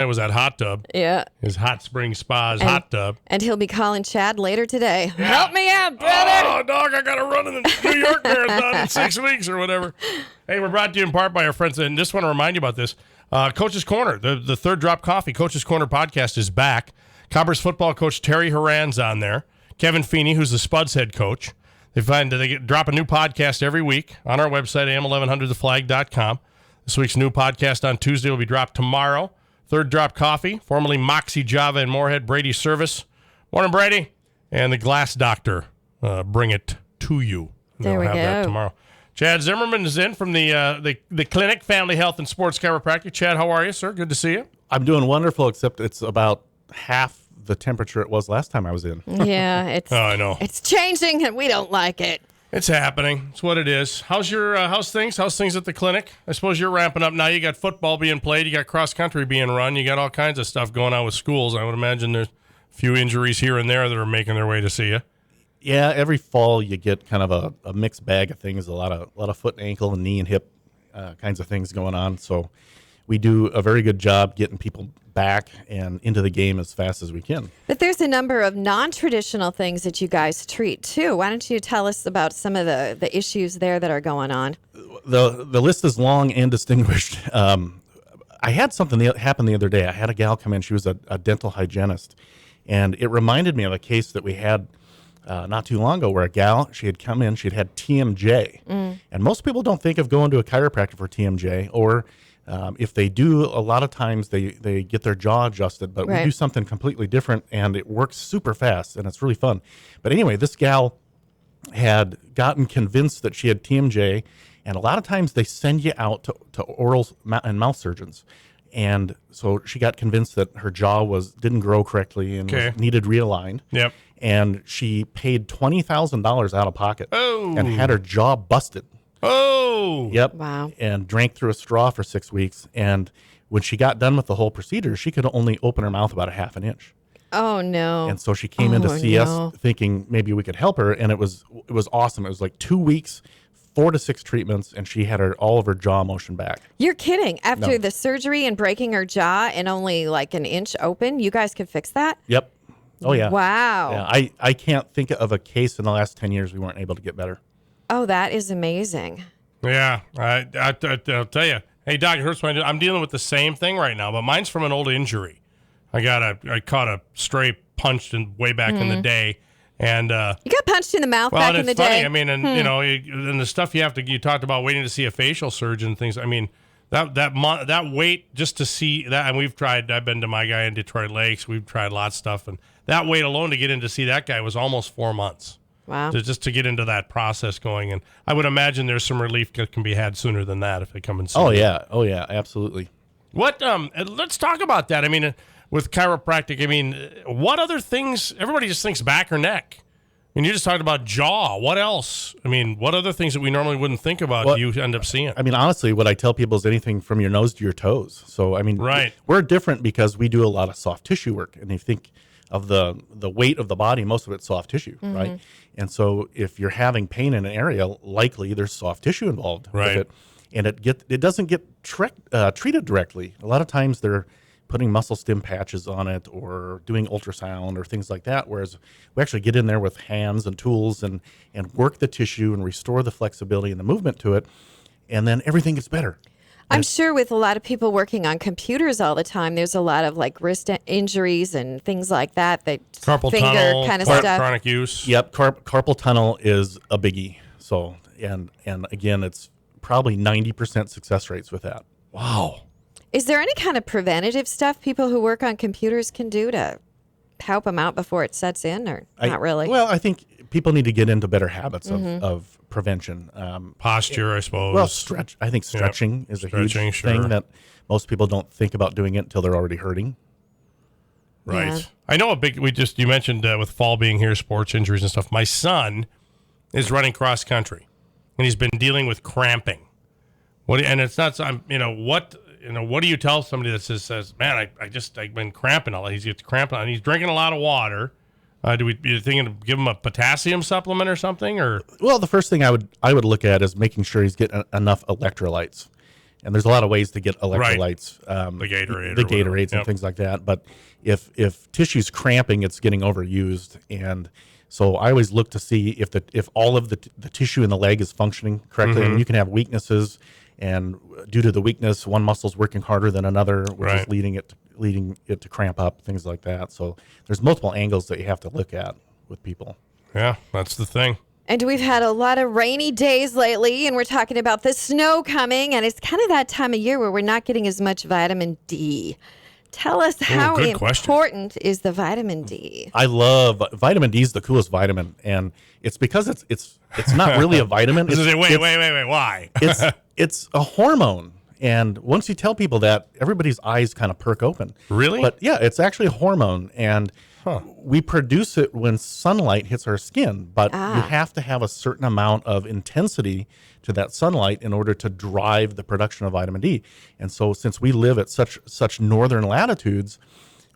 It was that hot tub. Yeah. His hot spring spa's hot tub. And he'll be calling Chad later today. Yeah. Help me out, brother. Oh, dog, I got to run in the New York Marathon in 6 weeks or whatever. Hey, we're brought to you in part by our friends. And just want to remind you about this. Coach's Corner, the Third Drop Coffee Coach's Corner podcast is back. Cobber's football coach Terry Horan's on there. Kevin Feeney, who's the Spuds head coach. They drop a new podcast every week on our website, am1100theflag.com. This week's new podcast on Tuesday will be dropped tomorrow. Third Drop Coffee, formerly Moxie Java and Moorhead, Brady Service. Morning, Brady. And the Glass Doctor, bring it to you. There we go. That tomorrow. Chad Zimmerman is in from the clinic, Family Health and Sports Chiropractic. Chad, how are you, sir? Good to see you. I'm doing wonderful, except it's about half the temperature it was last time I was in. Yeah, it's. Oh, I know. It's changing, and we don't like it. It's happening. It's what it is. How's things? How's things at the clinic? I suppose you're ramping up now. You got football being played. You got cross country being run. You got all kinds of stuff going on with schools. I would imagine there's a few injuries here and there that are making their way to see you. Yeah, every fall you get kind of a mixed bag of things. A lot of foot and ankle and knee and hip kinds of things going on. So we do a very good job getting people back and into the game as fast as we can. But there's a number of non-traditional things that you guys treat too. Why don't you tell us about some of the issues there that are going on? The list is long and distinguished. I had something that happened the other day. I had a gal come in. She was a dental hygienist, and it reminded me of a case that we had not too long ago where a gal, she had come in, she'd had TMJ. And most people don't think of going to a chiropractor for TMJ, or if they do, a lot of times they get their jaw adjusted, but we do something completely different, and it works super fast, and it's really fun. But anyway, this gal had gotten convinced that she had TMJ, and a lot of times they send you out to oral and mouth surgeons. And so she got convinced that her jaw didn't grow correctly and needed realigned. Yep. And she paid $20,000 out of pocket and had her jaw busted. Oh. Yep. Wow. And drank through a straw for 6 weeks. And when she got done with the whole procedure, she could only open her mouth about a half an inch. Oh, no. And so she came in to see us thinking maybe we could help her. And it was awesome. It was like 2 weeks, 4 to 6 treatments, and she had all of her jaw motion back. You're kidding. After the surgery and breaking her jaw and only like an inch open, you guys could fix that? Yep. Oh, yeah. Wow. Yeah, I can't think of a case in the last 10 years we weren't able to get better. Oh, that is amazing. Yeah, I'll tell you. Hey, Doc, it hurts I'm dealing with the same thing right now, but mine's from an old injury. I caught a stray punch way back in the day, and you got punched in the mouth back in the funny. day. I mean, and you know, and the stuff you talked about waiting to see a facial surgeon and things. I mean, that wait just to see that, and I've been to my guy in Detroit Lakes. We've tried lots of stuff, and that wait alone to get in to see that guy was almost 4 months. Wow. Just to get into that process going. And I would imagine there's some relief that can be had sooner than that if they come and see you. Oh, yeah, absolutely. Let's talk about that. I mean, with chiropractic, I mean, what other things, everybody just thinks back or neck. I mean, you just talked about jaw. What else? I mean, what other things that we normally wouldn't think about do you end up seeing? I mean, honestly, what I tell people is anything from your nose to your toes. So, I mean, we're different because we do a lot of soft tissue work. And you think of the weight of the body, most of it's soft tissue, right? And so if you're having pain in an area, likely there's soft tissue involved with it. And it doesn't get treated directly. A lot of times they're putting muscle stim patches on it or doing ultrasound or things like that, whereas we actually get in there with hands and tools and work the tissue and restore the flexibility and the movement to it, and then everything gets better. I'm sure with a lot of people working on computers all the time, there's a lot of like wrist injuries and things like that. Carpal finger tunnel, kind of stuff. Chronic use. Yep, carpal tunnel is a biggie. So, and again, it's probably 90% success rates with that. Wow. Is there any kind of preventative stuff people who work on computers can do to help them out before it sets in, or not really? Well, I think people need to get into better habits of prevention. Posture, I suppose. Well, I think stretching is a huge thing that most people don't think about doing it until they're already hurting. Right. Yeah. I know you mentioned with fall being here, sports injuries and stuff. My son is running cross country, and he's been dealing with cramping. What do you tell somebody that says, man, I've been cramping a lot. He's cramping and he's drinking a lot of water. You thinking of give him a potassium supplement or something? Or well, the first thing I would look at is making sure he's getting enough electrolytes. And there's a lot of ways to get electrolytes, The Gatorade the or whatever. Gatorades and Yep. things like that. But if tissue's cramping, it's getting overused. And so I always look to see if all of the tissue in the leg is functioning correctly. Mm-hmm. And you can have weaknesses, and due to the weakness, one muscle's working harder than another, which is Right. leading it to cramp up, things like that. So there's multiple angles that you have to look at with people. Yeah, that's the thing. And we've had a lot of rainy days lately, and we're talking about the snow coming, and it's kind of that time of year where we're not getting as much vitamin D. Tell us how good question. important is the vitamin D? I love vitamin D is the coolest vitamin, and it's because it's not really a vitamin. This is It's- wait, it's- why? it's a hormone. And once you tell people that, everybody's eyes kind of perk open. Really? But yeah, it's actually a hormone, and we produce it when sunlight hits our skin. But you have to have a certain amount of intensity to that sunlight in order to drive the production of vitamin D. And so, since we live at such northern latitudes,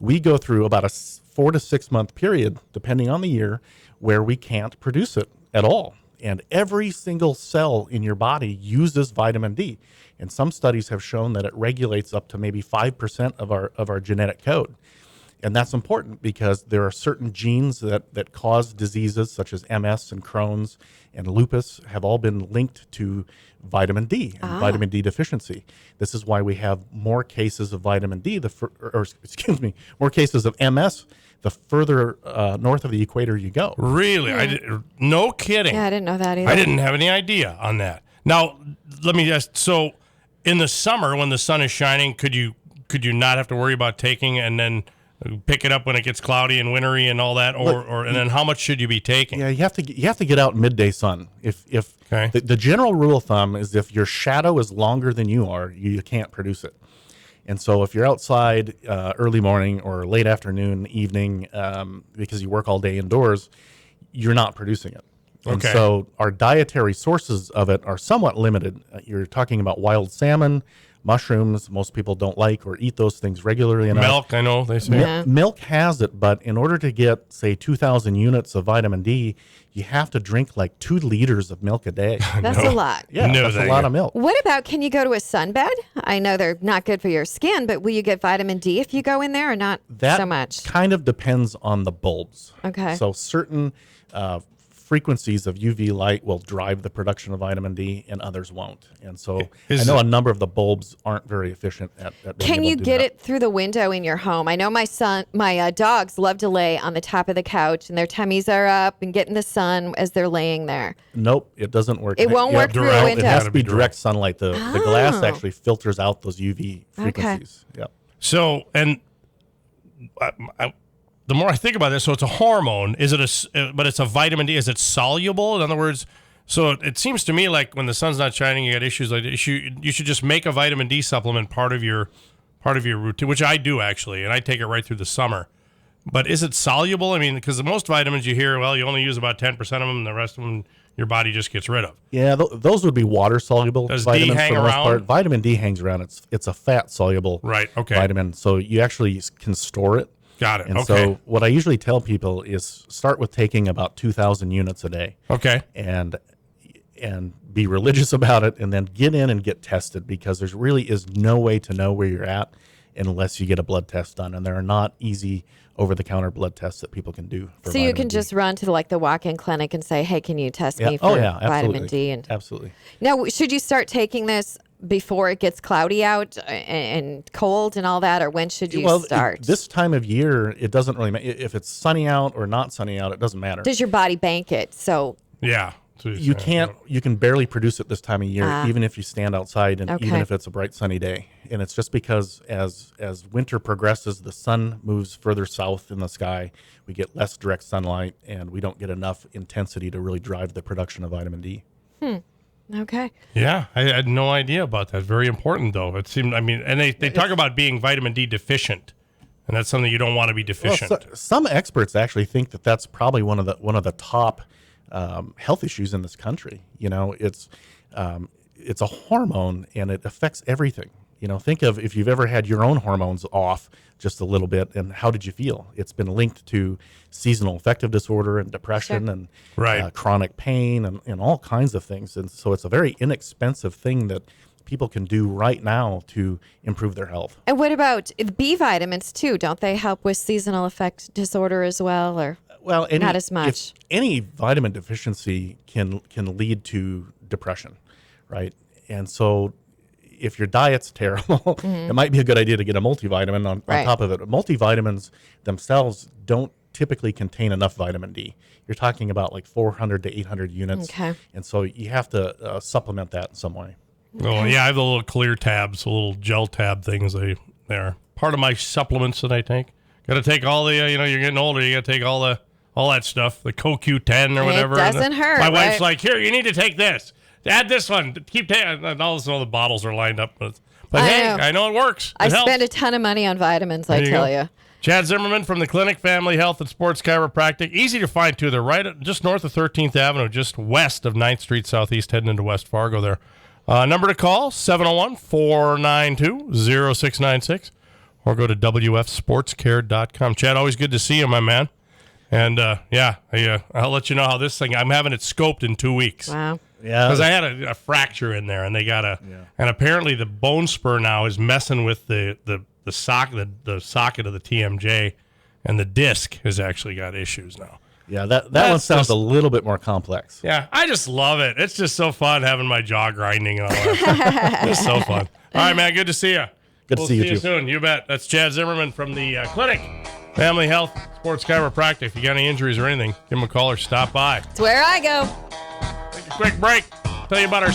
we go through about a 4 to 6 month period, depending on the year, where we can't produce it at all. And every single cell in your body uses vitamin D. And some studies have shown that it regulates up to maybe 5% of our genetic code. And that's important because there are certain genes that cause diseases such as MS and Crohn's and lupus have all been linked to vitamin D and vitamin D deficiency. This is why we have more cases of vitamin D, more cases of MS the further north of the equator you go. Really? No kidding. Yeah, I didn't know that either. I didn't have any idea on that. Now, let me ask. So, in the summer when the sun is shining, could you not have to worry about taking and then pick it up when it gets cloudy and wintry and all that, or and then how much should you be taking? Yeah, you have to get out in midday sun. If Okay. the general rule of thumb is if your shadow is longer than you are, you can't produce it. And so if you're outside early morning or late afternoon, evening, because you work all day indoors, you're not producing it. And Okay. so our dietary sources of it are somewhat limited. You're talking about wild salmon, mushrooms. Most people don't like or eat those things regularly enough. Milk, I know they say. Yeah. Milk has it, but in order to get, say, 2,000 units of vitamin D, you have to drink like 2 liters of milk a day. That's a lot. Yeah, No, that's a thank lot you. of milk. What about, can you go to a sunbed? I know they're not good for your skin, but will you get vitamin D if you go in there or not That so much? kind of depends on the bulbs. Okay. So certain frequencies of UV light will drive the production of vitamin D, and others won't. And so I know a number of the bulbs aren't very efficient at being Can able you to do get that. it through the window in your home? I know my dogs love to lay on the top of the couch, and their tummies are up and get in the sun as they're laying there. Nope, it doesn't work. It won't You work have- through a direct- window. It has Gotta to be be direct sunlight. The glass Oh. actually filters out those UV frequencies. Yep. So, and the more I think about this, so it's a hormone. Is it but it's a vitamin D. Is it soluble? In other words, so it seems to me like when the sun's not shining, you got issues like this. You should just make a vitamin D supplement part of your routine, which I do actually, and I take it right through the summer. But is it soluble? I mean, because most vitamins you hear, well, you only use about 10% of them, and the rest of them your body just gets rid of. Yeah, those would be water soluble Does D vitamins hang for the most around? part. Vitamin D hangs around. It's a fat soluble Right, okay. vitamin, so you actually can store it. Got it. And Okay. so what I usually tell people is start with taking about 2,000 units a day, Okay. and be religious about it, and then get in and get tested, because there really is no way to know where you're at unless you get a blood test done, and there are not easy over-the-counter blood tests that people can do. For So you vitamin can D. just run to the walk-in clinic and say, "Hey, can you test Yeah. me for Oh yeah, vitamin absolutely. D?" And Absolutely. now, should you start taking this before it gets cloudy out and cold and all that, or when should you start? This time of year, it doesn't really matter if it's sunny out or not sunny out. It doesn't matter. Does your body bank it? So Yeah. So You can't. You can barely produce it this time of year, even if you stand outside, and Okay. even if it's a bright sunny day. And it's just because as winter progresses, the sun moves further south in the sky. We get less direct sunlight, and we don't get enough intensity to really drive the production of vitamin D. okay. Yeah, I had no idea about that. Very important, though. It seemed. I mean, and they talk about being vitamin D deficient, and that's something you don't want to be Well, deficient. some experts actually think that that's probably one of the top health issues in this country. You know, it's a hormone, and it affects everything. You know, think of if you've ever had your own hormones off just a little bit, and how did you feel? It's been linked to seasonal affective disorder and depression, Sure. and Right. chronic pain, and all kinds of things. And so it's a very inexpensive thing that people can do right now to improve their health. And what about the B vitamins too? Don't they help with seasonal affect disorder as well, or Well, not as much? Any vitamin deficiency can lead to depression, right? And so if your diet's terrible, it might be a good idea to get a multivitamin on Right. top of it. Multivitamins themselves don't typically contain enough vitamin D. You're talking about like 400 to 800 units. Okay. And so you have to supplement that in some way. Oh, yeah, I have the little clear tabs, the little gel tab things. They're part of my supplements that I take. Got to take all the, you're getting older. You got to take all that stuff, the CoQ10 or whatever. doesn't hurt, My wife's right? like, here, you need to take this. Add this one. Keep taking. And all the bottles are lined up. But I hey, know. I know it works. I It helps. spend a ton of money on vitamins, I There you tell go. you. Chad Zimmerman from the Clinic, Family Health and Sports Chiropractic. Easy to find, too. They're right just north of 13th Avenue, just west of 9th Street Southeast, heading into West Fargo there. Number to call, 701-492-0696, or go to wfsportscare.com. Chad, always good to see you, my man. And, I'll let you know how this thing, I'm having it scoped in 2 weeks. Wow. Yeah. Because I had a fracture in there, and they got and apparently the bone spur now is messing with the socket of the TMJ, and the disc has actually got issues now. Yeah, that one That's sounds just- a little bit more complex. Yeah, I just love it. It's just so fun having my jaw grinding and all that. It's so fun. All right, man. Good to see you. Good to We'll see you see you too. soon. You bet. That's Chad Zimmerman from the Clinic, Family Health, Sports Chiropractic. If you got any injuries or anything, give him a call or stop by. It's where I go. Take a quick break. Tell you about our